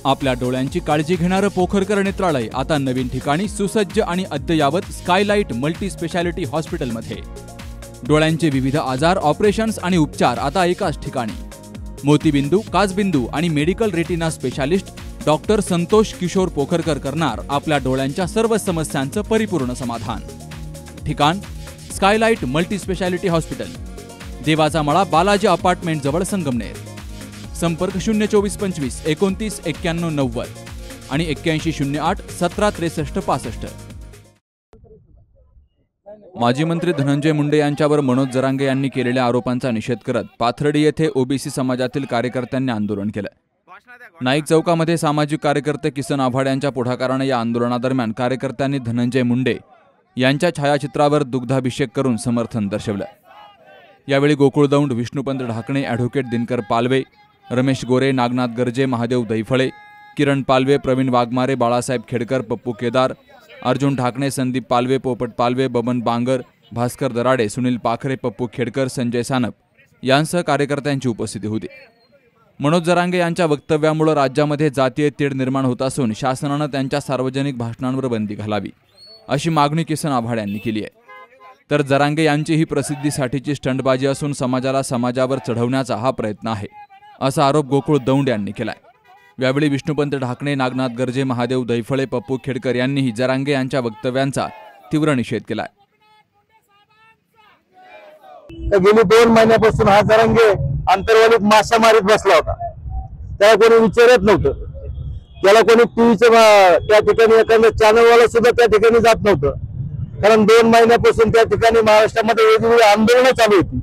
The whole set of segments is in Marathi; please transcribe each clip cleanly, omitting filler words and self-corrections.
आपल्या डोळ्यांची काळजी घेणारं पोखरकर नेत्रालय आता नवीन ठिकाणी सुसज्ज आणि अद्ययावत स्कायलाइट मल्टी स्पेशालिटी हॉस्पिटलमध्ये। डोळ्यांचे विविध आजार, ऑपरेशन्स आणि उपचार आता एकाच ठिकाणी। मोतीबिंदू, काचबिंदू आणि medical retina specialist doctor Santosh Kishor Pokharkar करणार आपल्या डोळ्यांच्या सर्व समस्यांचं परिपूर्ण समाधान। ठिकाण स्कायलाइट मल्टी स्पेशालिटी हॉस्पिटल, देवाचा मळा, बालाजी अपार्टमेंट जवळ, संगमनेर। संपर्क 02425 29 91 90 आणि 8108 17 63 65। माजी मंत्री धनंजय मुंडे यांच्यावर मनोज जरांगे यांनी केलेल्या आरोपांचा निषेध करत पाथर्डी येथे ओबीसी समाजातील कार्यकर्त्यांनी आंदोलन केलं। नाईक चौकामध्ये सामाजिक कार्यकर्ते किसन आव्हाड यांच्या पुढाकाराने या आंदोलनादरम्यान कार्यकर्त्यांनी धनंजय मुंडे यांच्या छायाचित्रावर दुग्धाभिषेक करून समर्थन दर्शवलं। यावेळी गोकुळ दौंड, विष्णुपंत ढाकणे, ॲडव्होकेट दिनकर पालवे, रमेश गोरे, नागनाथ गर्जे, महादेव दैफळे, किरण पालवे, प्रवीण वाघमारे, बाळासाहेब खेडकर, पप्पू केदार, अर्जुन ढाकणे, संदीप पालवे, पोपट पालवे, बबन बांगर, भास्कर दराडे, सुनील पाखरे, पप्पू खेडकर, संजय सानप यांसह कार्यकर्त्यांची उपस्थिती होती। मनोज जरांगे यांच्या वक्तव्यामुळे राज्यामध्ये जातीय तेढ निर्माण होत असून शासनानं त्यांच्या सार्वजनिक भाषणांवर बंदी घालावी अशी मागणी किसन आव्हाड यांनी केली आहे। तर जरांगे यांची ही प्रसिद्धीसाठीची स्टंटबाजी असून समाजाला समाजावर चढवण्याचा हा प्रयत्न आहे असा आरोप गोकुळ दौंड यांनी केलाय। यावेळी विष्णुपंत ढाकणे, नागनाथ गर्जे, महादेव दैफळे, पप्पू खेडकर यांनीही जरांगे यांच्या वक्तव्यांचा तीव्र निषेध केलाय। गेली 2 महिन्यापासून हा जरांगे अंतर्वालीत माशा मारीत बसला होता। त्याला कोणी विचारत नव्हतं, त्याला कोणी टीव्हीच्या त्या ठिकाणी एखाद्या चॅनलवाला सुद्धा त्या ठिकाणी जात नव्हतं। कारण 2 महिन्यापासून त्या ठिकाणी महाराष्ट्रामध्ये वेगवेगळी आंदोलनं चालू होती।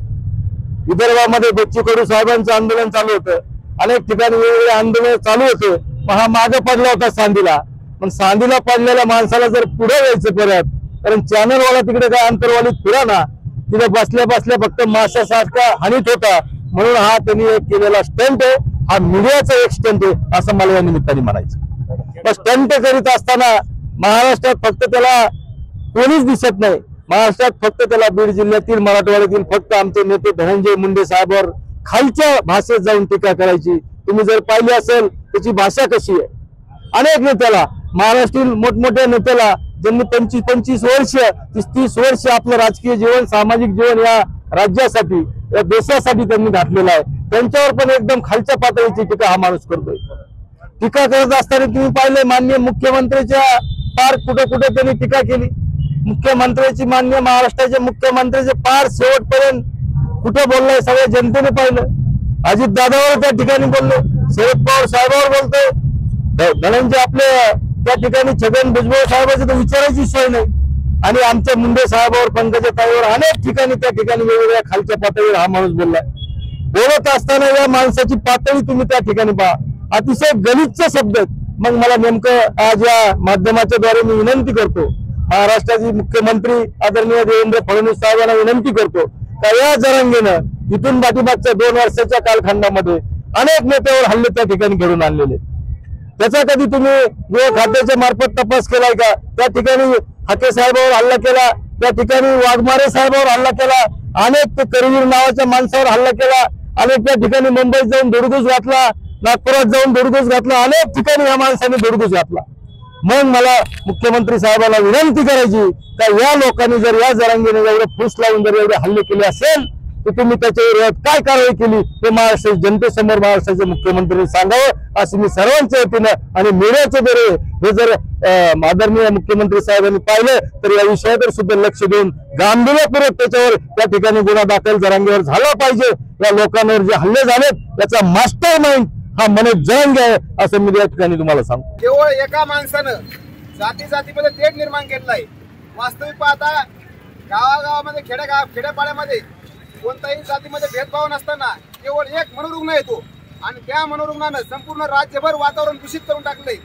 विदर्भामध्ये बच्चू कडू साहेबांचं आंदोलन चालू होतं, अनेक ठिकाणी वेगवेगळे आंदोलन चालू होते। हा मागे पडला होता सांदीला, पण सांदीला पडलेल्या माणसाला जर पुढे यायचं परत, कारण चॅनलवाला तिकडे काय अंतर्वालीत फिराना, तिथे बसल्या बसल्या फक्त माशासारखा हानीत होता। म्हणून हा त्यांनी एक केलेला स्टंट आहे, हा मीडियाचा एक स्टंट आहे असं मला या निमित्ताने म्हणायचं। स्टंट करीत असताना महाराष्ट्रात फक्त त्याला कोणीच दिसत नाही। महाराष्ट्रात फक्त त्याला बीड जिल्ह्यातील, मराठवाड्यातील फक्त आमचे नेते धनंजय मुंडे साहेबांवर खालच्या भाषेत जाऊन टीका करायची। तुम्ही जर पाहिली असेल त्याची भाषा कशी आहे। अनेक नेत्याला, महाराष्ट्रातील मोठमोठ्या नेत्याला ज्यांनी 25 वर्ष 30 वर्ष आपलं राजकीय जीवन, सामाजिक जीवन या राज्यासाठी, या देशासाठी त्यांनी घातलेलं आहे, त्यांच्यावर पण एकदम खालच्या पातळीची टीका हा माणूस करतोय। टीका करत असताना तुम्ही पाहिले माननीय मुख्यमंत्र्याच्या पार कुठे कुठे त्यांनी टीका केली। मुख्यमंत्र्याची, माननीय महाराष्ट्राचे मुख्यमंत्र्याचे पार शेवटपर्यंत कुठे बोललाय सगळ्या जनतेने पाहिलं। अजित दादावर त्या ठिकाणी बोललो, शरद पवार साहेबांवर बोलतोय, धनंजय आपले त्या ठिकाणी छगन भुजबळ साहेबांची तर विचारायची सोय नाही, आणि आमच्या मुंडे साहेबांवर, पंकजाताईवर अनेक ठिकाणी त्या ठिकाणी वेगवेगळ्या खालच्या पातळीवर हा माणूस बोललाय। बोलत असताना या माणसाची पातळी तुम्ही त्या ठिकाणी पहा, अतिशय गलिच्छ शब्द आहेत। मग मला नेमकं आज या माध्यमाच्या द्वारे मी विनंती करतो, महाराष्ट्राचे मुख्यमंत्री आदरणीय देवेंद्र फडणवीस साहेबांना विनंती करतो का या जरांगेनं इथून पाठीमागच्या 2 वर्षाच्या कालखंडामध्ये अनेक नेत्यावर हल्ले त्या ठिकाणी घडून आणलेले, त्याचा कधी तुम्ही गृह खात्याच्या मार्फत तपास केलाय का? त्या ठिकाणी हाके साहेबांवर हल्ला केला, त्या ठिकाणी वाघमारे साहेबांवर हल्ला केला, अनेक करवीर नावाच्या माणसावर हल्ला केला, अनेक त्या ठिकाणी मुंबईत जाऊन धुडगूस घातला, नागपुरात जाऊन धुडगूस घातला, अनेक ठिकाणी या माणसाने धुडगूस घातला। मग मला मुख्यमंत्री साहेबांना विनंती करायची का या लोकांनी जर या जरांगेने एवढे फूस लावून जर एवढे हल्ले केले असेल तर तुम्ही त्याच्या विरोधात काय कारवाई केली हे महाराष्ट्र जनतेसमोर महाराष्ट्राचे मुख्यमंत्र्यांनी सांगावं असं मी सर्वांच्या वतीनं आणि मीडियाच्या द्वारे हे जर आदरणीय मुख्यमंत्री साहेबांनी पाहिलं तर या विषयावर सुद्धा लक्ष देऊन गांभीर्यपूर्वक त्याच्यावर त्या ठिकाणी गुन्हा दाखल जरांगेवर झाला पाहिजे। या लोकांवर जे हल्ले झालेत त्याचा मास्टर माइंड हा मनोज जरांगे आहे असं मी या ठिकाणी तुम्हाला सांगतो। केवळ एका माणसानं जातीमध्ये तेढ निर्माण केलाय। वास्तविक पाहता गावागावामध्ये, खेड्यापाड्यामध्ये कोणत्याही जातीमध्ये भेदभाव नसताना केवळ एक मनोरुग्ण येतो आणि त्या मनोरुग्णानं संपूर्ण राज्यभर वातावरण दूषित करून टाकलंय।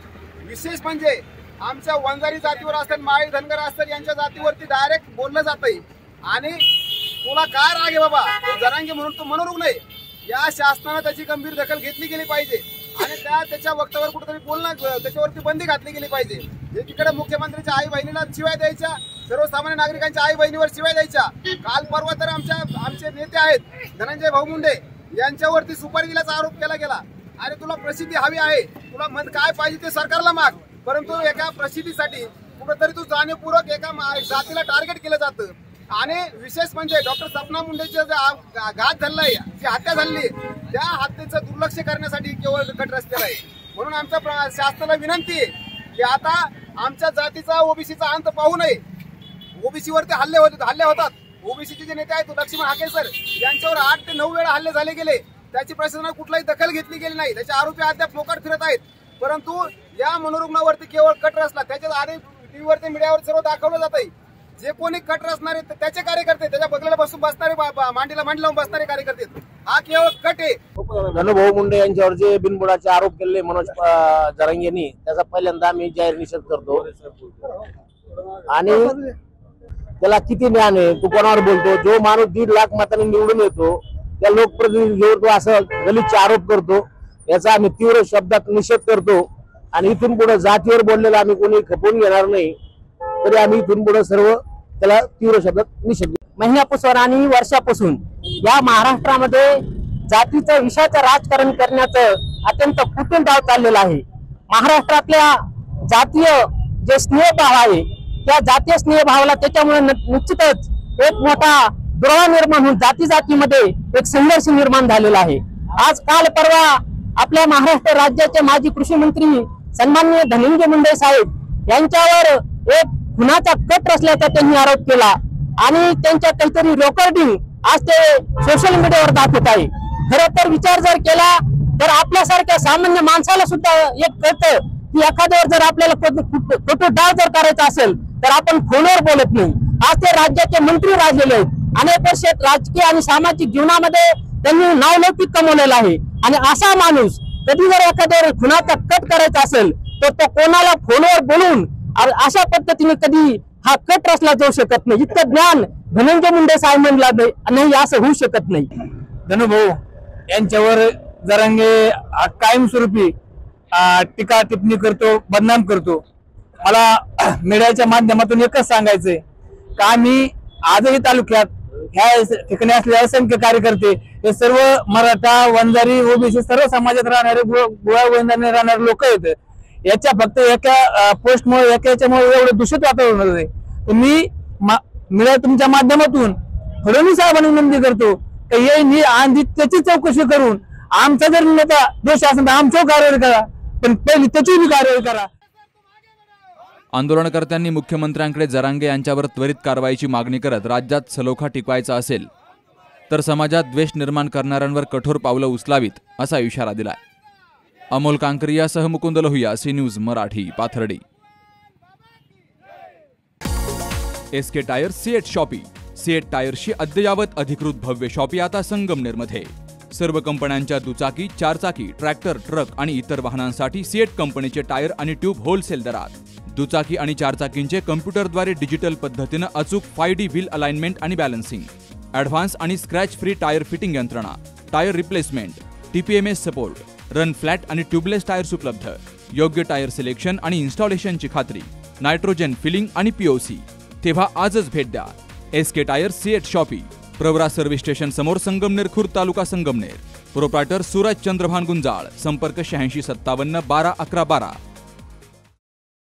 विशेष म्हणजे आमच्या वंजारी जातीवर असतात, माळी धनगर असतात, यांच्या जातीवरती डायरेक्ट बोललं जातंय आणि तुला काय राग आहे बाबा, तो जरांगे म्हणून तो मनोरुग्ण आहे, या शासनाने त्याची गंभीर दखल घेतली गेली पाहिजे आणि त्याच्या वक्तव्यावर कुठेतरी बोलणं, त्याच्यावरती बंदी घातली गेली पाहिजे। एकीकडे मुख्यमंत्र्यांच्या आई बहिणीला शिवाय द्यायच्या, सर्वसामान्य नागरिकांच्या आई बहिणीवर शिवाय द्यायच्या। काल परवा तर आमचे नेते आहेत धनंजय भाऊ मुंडे यांच्यावरती सुपारी दिल्याचा आरोप केला गेला अरे तुला प्रसिद्धी हवी आहे, तुला काय पाहिजे ते सरकारला माग, परंतु एका प्रसिद्धीसाठी कुठेतरी तू जाणीवपूर्वक एका जातीला टार्गेट केलं जातं. आणि विशेष म्हणजे डॉक्टर सपना मुंडेचा घात झालाय, जी हत्या झाली, त्या हत्येचं दुर्लक्ष करण्यासाठी केवळ कट रस्त्याला आहे. म्हणून आमच्या शासनाला विनंती आहे की आता आमच्या जातीचा ओबीसीचा अंत पाहू नये. ओबीसी वरती हल्ले होतात. ओबीसीचे जे नेते आहेत लक्ष्मण हाके सर यांच्यावर 8 ते 9 वेळा हल्ले झाले गेले. त्याची प्रशासनाने कुठलाही दखल घेतली गेली नाही. त्याचे आरोपी अद्याप मोकाट फिरत आहेत. परंतु या मनोरुग्णावरती केवळ कट रचला, त्याच्या आधी टीव्हीवरती मीडियावर सर्व दाखवलं जात आहे. जे कोणी कट रचणारे त्याचे कार्यकर्ते, त्याच्या बगलेला बसून बसणारे, मांडीला मांडी लावून बसणारे कार्यकर्ते, हा केवळ कट आहे. धनुभाऊ मुंडे यांच्यावर जे बिनबुडाचे आरोप केले मनोज जरांगे यांनी, त्याचा पहिल्यांदा मी जाहीर निषेध करतो. आणि त्याला किती ज्ञान आहे, तू कोणावर बोलतो? जो माणूस 1.5 लाख मतांनी निवडून येतो त्या लोकप्रतिनिधीवर तो असं गलिच्छ आरोप करतो, याचा आम्ही तीव्र शब्दात निषेध करतो. आणि इथून पुढे जातीवर बोललेला आम्ही कोणी खपवून घेणार नाही. तरी आम्ही इथून पुढे सर्व त्याला तीव्र शब्दात निषेध. महिन्यापासून आणि वर्षापासून या महाराष्ट्रामध्ये जातीचं विषयाचं राजकारण करण्याचं अत्यंत कुटुंब डाव चाललेला आहे. महाराष्ट्रातल्या जातीय जे स्नेहभाव आहे, त्या जातीय स्नेहभावाला त्याच्यामुळे निश्चितच एक मोठा दुरावा निर्माण होऊन जातीमध्ये एक संघर्ष निर्माण झालेला आहे. आज काल परवा आपल्या महाराष्ट्र राज्याचे माजी कृषी मंत्री सन्माननीय धनंजय मुंडे साहेब यांच्यावर एक खुनाचा कट रचल्याचा त्यांनी आरोप केला. आणि त्यांच्या काहीतरी रेकॉर्डिंग आज ते सोशल मीडियावर दाखवत आहे. खरं तर विचार जर केला तर आपल्यासारख्या सामान्य माणसाला सुद्धा एक कळतं की एखाद्यावर जर आपल्याला खोटं डाव जर करायचा असेल तर आपण फोनवर बोलत नाही. आज ते राज्याचे मंत्री राहिलेले आहेत. अनेक वर्ष राजकीय आणि सामाजिक जीवनामध्ये त्यांनी नावलौकिक कमवलेला आहे. आणि असा माणूस कधी जर एखाद्यावर खुनाचा कट करायचा असेल तर तो कोणाला फोनवर बोलून अशा पद्धतीने कधी हा कट रचला जाऊ शकत नाही. इतकं ज्ञान धनंजय मुंडे साहेब म्हणला नाही, असं होऊ शकत नाही. धनुभाऊ यांच्यावर जरांगे कायमस्वरूपी टीका टिप्पणी करतो, बदनाम करतो. मला मीडियाच्या माध्यमातून एकच सांगायचंय का आम्ही आजही तालुक्यात ह्या ठिकाणी असलेले असंख्य कार्यकर्ते हे सर्व मराठा, वंजारी, ओबीसी सर्व समाजात राहणारे, गोवा वंजारी राहणारे लोक आहेत. याच्या फक्त एका पोस्टमुळे याच्यामुळे एवढं दूषित वातावरण होते. मी मीडिया तुमच्या माध्यमातून फडणवीस साहेबांना विनंती करतो की यांनी आधी त्याची चौकशी करून आमचा जर नेता दोष असेल तर आमच्यावर कारवाई करा, पण पहिली त्याची बी कारवाई करा. आंदोलनकर्त्यांनी मुख्यमंत्र्यांकडे जरांगे यांच्यावर त्वरित कारवाईची मागणी करत राज्यात सलोखा टिकवायचा असेल तर समाजात द्वेष निर्माण करणाऱ्यांवर कठोर पावलं उचलावीत असा इशारा दिलाय. अमोल कांकरियासह Mukund Lohia, C news Marathi, Pathardi. SK tyre CEAT shoppe. CEAT टायर्सची अद्ययावत अधिकृत भव्य शॉपी आता संगमनेरमध्ये. सर्व कंपन्यांच्या दुचाकी, 4चाकी, ट्रॅक्टर, ट्रक आणि इतर वाहनांसाठी सीएट कंपनीचे टायर आणि ट्यूब होलसेल दरात. दुचाकी आणि 4चाकींचे कम्प्युटरद्वारे डिजिटल पद्धतीनं अचूक 5D व्हील अलाइनमेंट आणि बॅलन्सिंग, ॲडव्हान्स आणि स्क्रॅच फ्री टायर फिटिंग यंत्रणा, tyre replacement, TPMS support, run flat आणि ट्यूबलेस टायर्स उपलब्ध. योग्य टायर सिलेक्शन आणि इन्स्टॉलेशनची खात्री, नायट्रोजन फिलिंग आणि POC. तेव्हा आजच भेट द्या. SK tyre CEAT shoppe, Pravara service station समोर, संगमनेर खुर्द, तालुका संगमनेर. प्रोप्रायटर सूरज चंद्रभान गुंजाळ. संपर्क 8657 12 11 12.